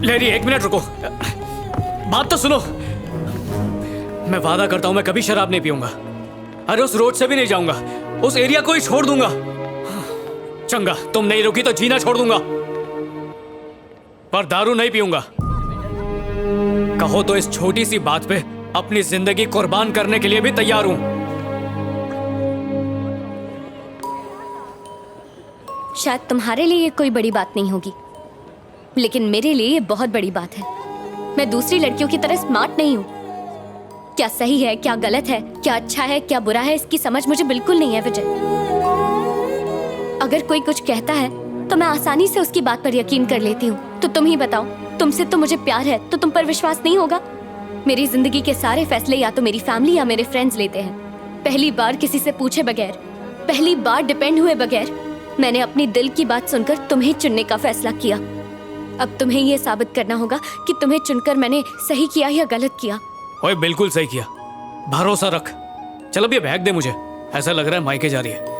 लहरी, 1 minute रुको, बात तो सुनो। मैं वादा करता हूं मैं कभी शराब नहीं पीऊंगा। अरे उस रोड से भी नहीं जाऊंगा, उस एरिया को ही छोड़ दूंगा। चंगा, तुम नहीं रुकी तो जीना छोड़ दूंगा, पर दारू नहीं पीऊंगा। कहो तो इस छोटी सी बात पे अपनी जिंदगी कुर्बान करने के लिए भी तैयार हूं। शायद तुम्हारे लिए ये कोई बड़ी बात नहीं होगी, लेकिन मेरे लिए ये बहुत बड़ी बात है। मैं दूसरी लड़कियों की तरह स्मार्ट नहीं हूँ। क्या सही है, क्या गलत है, क्या अच्छा है, क्या बुरा है, इसकी समझ मुझे बिल्कुल नहीं है विजय। अगर कोई कुछ कहता है तो मैं आसानी से उसकी बात पर यकीन कर लेती हूँ। तो तुम ही बताओ, तुमसे तो मुझे प्यार है तो तुम पर विश्वास नहीं होगा? मेरी जिंदगी के सारे फैसले या तो मेरी फैमिली या मेरे फ्रेंड्स लेते हैं। पहली बार किसी से पूछे बगैर, पहली बार डिपेंड हुए बगैर मैंने अपनी दिल की बात सुनकर तुम्हें चुनने का फैसला किया। अब तुम्हें ये साबित करना होगा कि तुम्हें चुनकर मैंने सही किया या गलत किया। ओए, बिल्कुल सही किया, भरोसा रख। चल अब ये बैग दे मुझे, ऐसा लग रहा है मायके जा रही है।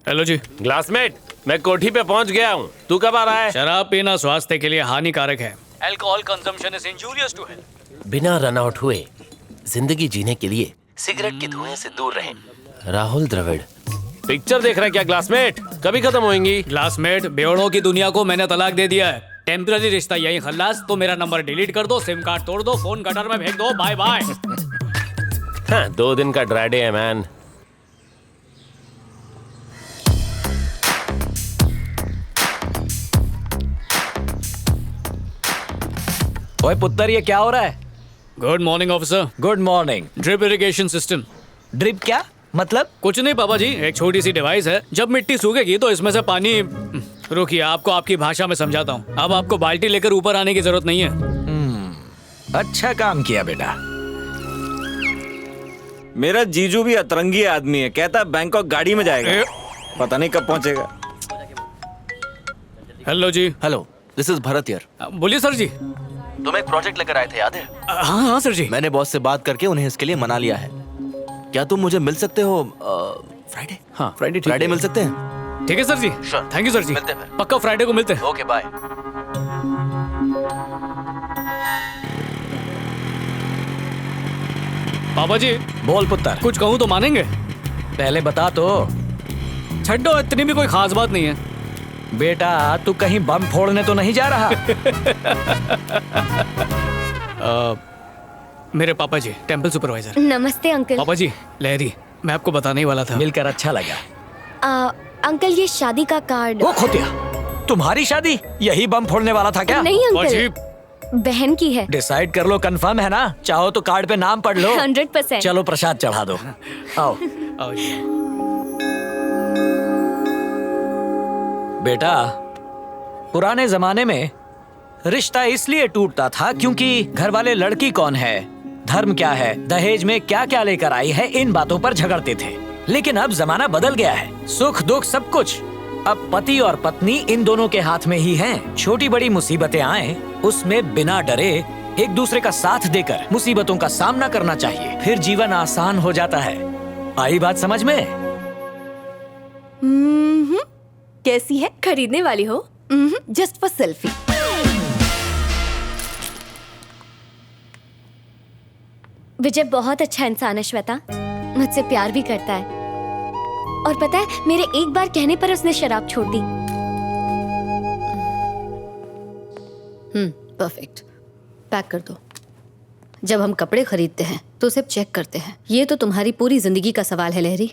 हेलो जी। क्लासमेट, मैं कोठी पे पहुंच गया हूँ, तू कब आ रहा है? शराब पीना स्वास्थ्य के लिए हानिकारक है। Alcohol consumption is injurious to health. बिना रन आउट हुए जिंदगी जीने के लिए सिगरेट के धुएं से दूर रहें। राहुल द्रविड़। पिक्चर देख रहा है क्या क्लासमेट? कभी खत्म होएंगी। क्लासमेट, बेवड़ों की दुनिया को मैंने तलाक दे दिया है। टेम्पररी रिश्ता यही खल्लास। तो मेरा नंबर डिलीट कर दो, सिम कार्ड तोड़ दो, फोन गटर में फेंक दो, बाय बाय। हाँ, 2 दिन का ड्राई डे है मैन। ओए पुत्तर, ये क्या हो रहा है? Good morning officer. Good morning. Drip irrigation system. Drip क्या मतलब? कुछ नहीं पापा जी, एक छोटी सी डिवाइस है। जब मिट्टी सूखेगी तो इसमें से पानी। रुकिए, आपको आपकी भाषा में समझाता हूँ। अब आपको बाल्टी लेकर ऊपर आने की जरूरत नहीं है। अच्छा काम किया बेटा। मेरा जीजू भी अतरंगी आदमी है, कहता बैंकॉक गाड़ी में जाएगा, पता नहीं कब पहुंचेगा। हेलो जी। Hello, this is Bharat here. बोलिए सर जी। तुम एक प्रोजेक्ट लेकर आए थे, याद है? हाँ हाँ सर जी। मैंने बॉस से बात करके उन्हें इसके लिए मना लिया है। क्या तुम मुझे मिल सकते हो फ्राइडे? हाँ, फ्राइडे ठीक फ्राइडे है। मिल सकते हैं? ठीक है sir ji. Sure. Thank you sir ji. मिलते हैं फिर। पक्का फ्राइडे को मिलते हैं। Okay bye. पापा जी, बोल पुत्तर। कुछ कहूँ तो मानेंगे? पहले बता तो। छड्डो, इतनी भी कोई खास बात नहीं है। बेटा, तू कहीं बम फोड़ने तो नहीं जा रहा? मेरे पापा जी, टेम्पल सुपरवाइजर। नमस्ते अंकल। पापा जी, लहरी, मैं आपको बताने ही वाला था। मिलकर अच्छा लगा। अंकल, ये शादी का कार्ड। वो खोतिया, तुम्हारी शादी? यही बम फोड़ने वाला था क्या? नहीं पापा जी, अंकल, बहन की है। डिसाइड कर लो, कंफर्म है ना? चाहो तो कार्ड पे नाम पढ़ लो। 100%। चलो प्रसाद चढ़ा दो। आओ आओ जी। बेटा, पुराने जमाने में रिश्ता इसलिए टूटता था क्योंकि घर वाले लड़की कौन है, धर्म क्या है, दहेज में क्या क्या लेकर आई है, इन बातों पर झगड़ते थे। लेकिन अब जमाना बदल गया है। सुख दुख सब कुछ अब पति और पत्नी इन दोनों के हाथ में ही हैं। छोटी बड़ी मुसीबतें आए, उसमें बिना डरे एक दूसरे का साथ देकर मुसीबतों का सामना करना चाहिए, फिर जीवन आसान हो जाता है। आई बात समझ में? कैसी है? खरीदने वाली हो? Just for selfie. विजय बहुत अच्छा इंसान है श्वेता, मुझसे प्यार भी करता है। और पता है, मेरे एक बार कहने पर उसने शराब छोड़ दी। परफेक्ट। पैक कर दो। जब हम कपड़े खरीदते हैं तो उसे चेक करते हैं। ये तो तुम्हारी पूरी जिंदगी का सवाल है लहरी।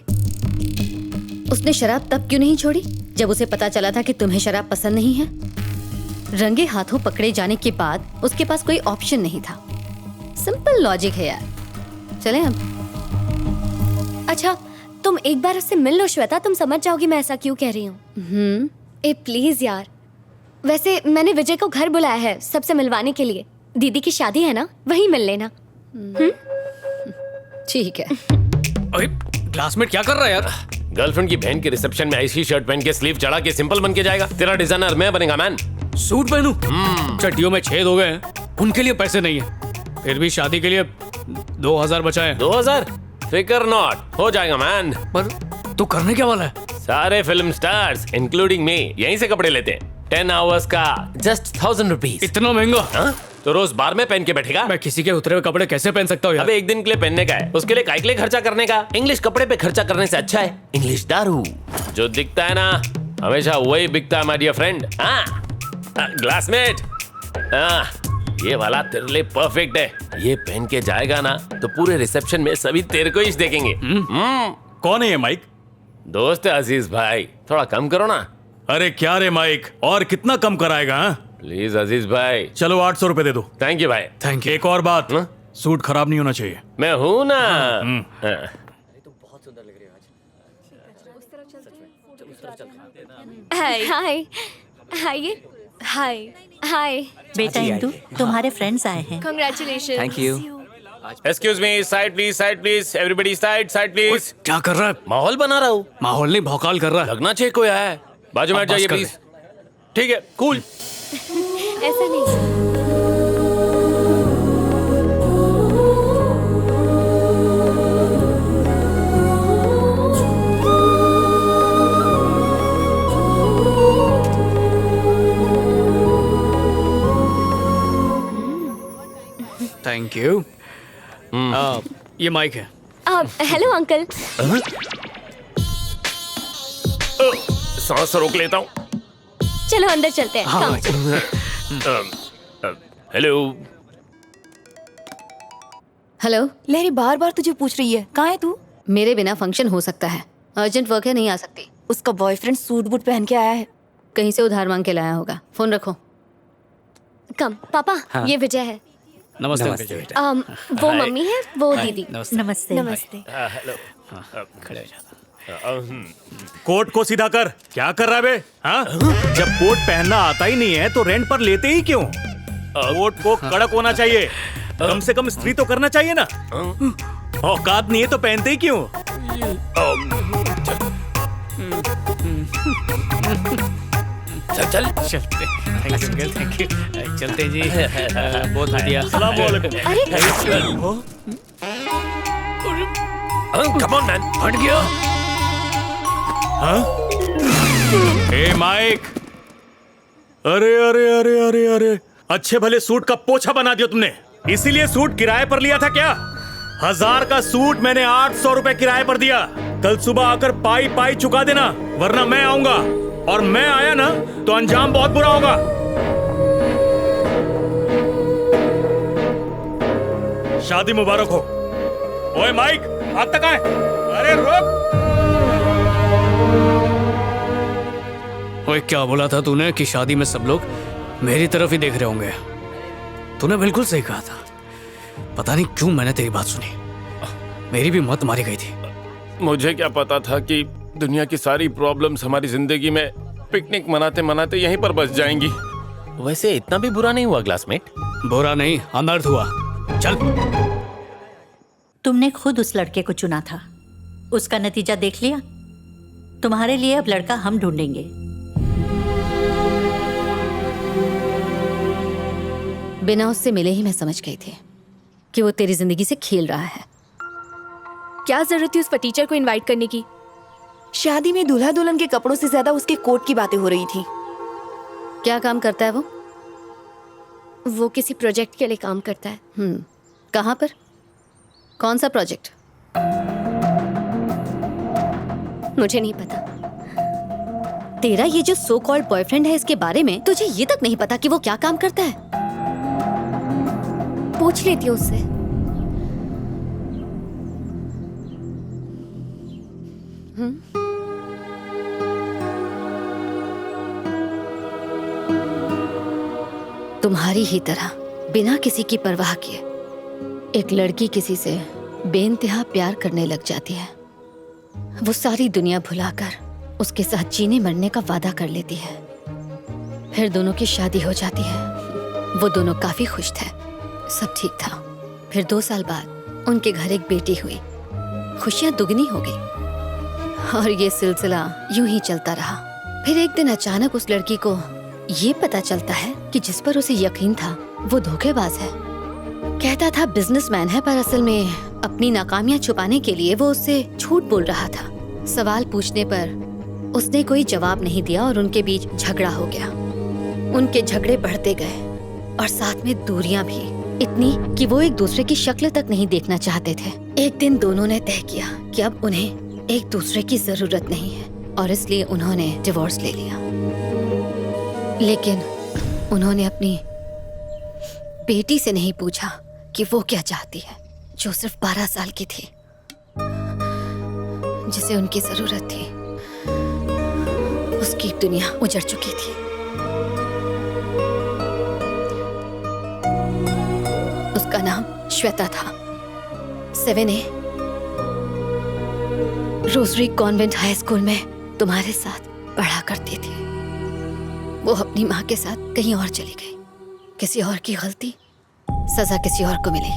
उसने शराब तब क्यों नहीं छोड़ी जब उसे पता चला था कि तुम्हें शराब पसंद नहीं है? रंगे हाथों पकड़े जाने के बाद उसके पास कोई ऑप्शन नहीं था। सिंपल लॉजिक है यार। चलें अब। अच्छा, तुम एक बार उससे मिल लो श्वेता, तुम समझ जाओगी मैं ऐसा क्यों कह रही हूँ। ए प्लीज यार। वैसे मैंने विजय को घर बुलाया है सबसे मिलवाने के लिए। दीदी की शादी है ना, वहीं मिल लेना। ठीक है। अरे क्लासमेट क्या कर रहा है यार? गर्लफ्रेंड की बहन के रिसेप्शन में ऐसी शर्ट पहन के स्लीव चढ़ा के सिंपल बन के जाएगा? तेरा डिजाइनर मैं बनेगा मैन। सूट पहनूं? चड्डियों में छेद हो गए हैं, उनके लिए पैसे नहीं है। फिर भी शादी के लिए 2000 बचाए। 2000? फिकर नॉट, हो जाएगा मैन। पर तू करने क्या वाला है? सारे फिल्म स्टार्स इंक्लूडिंग मी यहीं से कपड़े लेते हैं। 10 आवर्स का जस्ट 1000 रुपीज। इतना महंगा? तो रोज बार में पहन के बैठेगा? मैं किसी के उतरे हुए कपड़े कैसे पहन सकता हूँ यार? अबे एक दिन के लिए पहनने का है, उसके लिए काय के लिए खर्चा करने का? इंग्लिश कपड़े पे खर्चा करने से अच्छा है इंग्लिश दारू। जो दिखता है ना हमेशा वही बिकता है माय डियर फ्रेंड। ग्लासमेट, ये वाला तेरे लिए परफेक्ट है। ये पहन के जाएगा ना तो पूरे रिसेप्शन में सभी तेरे को ही देखेंगे। कौन है ये माइक? दोस्त है अजीज भाई, थोड़ा कम करो ना। अरे क्या रे माइक, और कितना कम कराएगा? हाँ? प्लीज अजीज भाई। चलो 800 रुपए दे दो। थैंक यू भाई। Thank you. एक और बात, हाँ? सूट खराब नहीं होना चाहिए। मैं हूं ना। हाँ। हाय हाय हाय हाय हाय। बेटा इंदु, तुम्हारे फ्रेंड्स आए हैं। Congratulation. Thank you. Excuse me, side please, everybody side please. क्या कर रहा है? माहौल बना रहा हूँ। माहौल नहीं, भौकाल कर रहा है। लगना चाहिए कोई है। बाजू में अब हट जाइए बस कर प्लीज। ठीक है, कूल। ऐसा नहीं। Thank you. ये माइक है। Hello uncle. सांस रोक लेता हूँ। चलो अंदर चलते हैं। हाँ, Come. हेलो। हेलो, लहरी बार बार तुझे पूछ रही है, कहाँ है तू? मेरे बिना फंक्शन हो सकता है, अर्जेंट वर्क है, नहीं आ सकती। उसका बॉयफ्रेंड सूट बूट पहन के आया है। कहीं से उधार मांग के लाया होगा। फोन रखो। कम पापा, ये विजय है। नमस्ते अंकल जी। वो मम्मी है, वो दीदी। नमस्ते। नमस्ते। खड़े हो जाओ। कोट को सीधा कर। क्या कर रहा है बे? हाँ? जब कोट पहनना आता ही नहीं है तो रेंट पर लेते ही क्यों? कोट को कड़क होना चाहिए, कम से कम इस्त्री तो करना चाहिए ना। औकात नहीं है तो पहनते ही क्यों? चल चलते। Thank you uncle, thank you. चलते जी। बहुत बढ़िया। अस्सलाम वालेकुम। Come on man. हट गया। ए माइक, अरे अरे अरे अरे अरे, अच्छे भले सूट का पोछा बना दिया तुमने। इसीलिए सूट किराए पर लिया था क्या? 1000 का सूट मैंने 800 रुपए किराए पर दिया। कल सुबह आकर पाई पाई चुका देना, वरना मैं आऊंगा, और मैं आया ना तो अंजाम बहुत बुरा होगा। शादी मुबारक हो। ओए माइक, हाथ तक आए। अरे रोक। ओए क्या बोला था तूने कि शादी में सब लोग मेरी तरफ ही देख रहे होंगे? तूने बिल्कुल सही कहा था। पता नहीं क्यों मैंने तेरी बात सुनी। मेरी भी मौत मारी गई थी। मुझे क्या पता था कि दुनिया की सारी प्रॉब्लम्स हमारी जिंदगी में पिकनिक मनाते मनाते यहीं पर बस जाएंगी। वैसे इतना भी बुरा नहीं हुआ क्लासमेट। बुरा नहीं, अनर्थ हुआ। चल। तुमने खुद उस लड़के को चुना था, उसका नतीजा देख लिया। तुम्हारे लिए अब लड़का हम ढूंढेंगे। बिना उससे मिले ही मैं समझ गई थी कि वो तेरी जिंदगी से खेल रहा है। क्या जरूरत थी उस पर टीचर को इनवाइट करने की? शादी में दूल्हा दुल्हन के कपड़ों से ज्यादा उसके कोट की बातें हो रही थी। क्या काम करता है वो? वो किसी प्रोजेक्ट के लिए काम करता है। कहाँ पर? कौन सा प्रोजेक्ट? मुझे नहीं पता। तेरा ये जो सो कॉल्ड बॉयफ्रेंड है, इसके बारे में तुझे ये तक नहीं पता कि वो क्या काम करता है? पूछ लेती हूँ उससे। तुम्हारी ही तरह बिना किसी की परवाह किए एक लड़की किसी से बेइंतहा प्यार करने लग जाती है। वो सारी दुनिया भुलाकर उसके साथ जीने मरने का वादा कर लेती है। फिर दोनों की शादी हो जाती है। वो दोनों काफी खुश थे, सब ठीक था। फिर 2 साल बाद उनके घर एक बेटी हुई। खुशियां दुगनी हो गई और ये सिलसिला यूं ही चलता रहा। फिर एक दिन अचानक उस लड़की को ये पता चलता है कि जिस पर उसे यकीन था वो धोखेबाज है। कहता था बिजनेसमैन है, पर असल में अपनी नाकामियां छुपाने के लिए वो उससे झूठ बोल रहा था। सवाल पूछने पर उसने कोई जवाब नहीं दिया और उनके बीच झगड़ा हो गया। उनके झगड़े बढ़ते गए और साथ में दूरियां भी, इतनी कि वो एक दूसरे की शक्ल तक नहीं देखना चाहते थे। एक दिन दोनों ने तय किया कि अब उन्हें एक दूसरे की जरूरत नहीं है और इसलिए उन्होंने डिवोर्स ले लिया। लेकिन उन्होंने अपनी बेटी से नहीं पूछा कि वो क्या चाहती है, जो सिर्फ 12 साल की थी, जिसे उनकी जरूरत थी। उसकी दुनिया उजड़ चुकी थी। उसका नाम श्वेता था। 7A rosary convent high school में तुम्हारे साथ पढ़ा करती थी। वो अपनी माँ के साथ कहीं और चली गई। किसी और की गलती, सजा किसी और को मिली।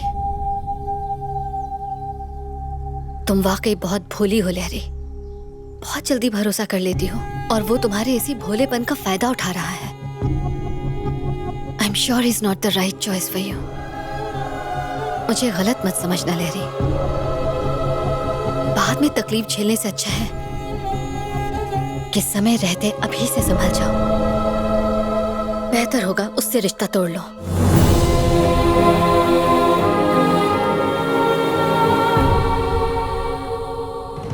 तुम वाकई बहुत भोली हो लहरी, बहुत जल्दी भरोसा कर लेती हो और वो तुम्हारे इसी भोलेपन का फायदा उठा रहा है। I am sure is not the right choice for you. मुझे गलत मत समझना लहरी, बाद में तकलीफ झेलने से अच्छा है कि समय रहते अभी से संभल जाओ। बेहतर होगा उससे रिश्ता तोड़ लो।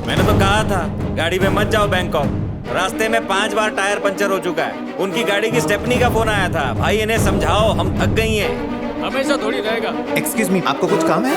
मैंने तो कहा था गाड़ी में मत जाओ बैंकॉक। रास्ते में 5 बार टायर पंचर हो चुका है। उनकी गाड़ी की स्टेपनी का फोन आया था, भाई इन्हें समझाओ, हम थक गई हैं। हमेशा थोड़ी रहेगा। एक्सक्यूज मी, आपको कुछ काम है?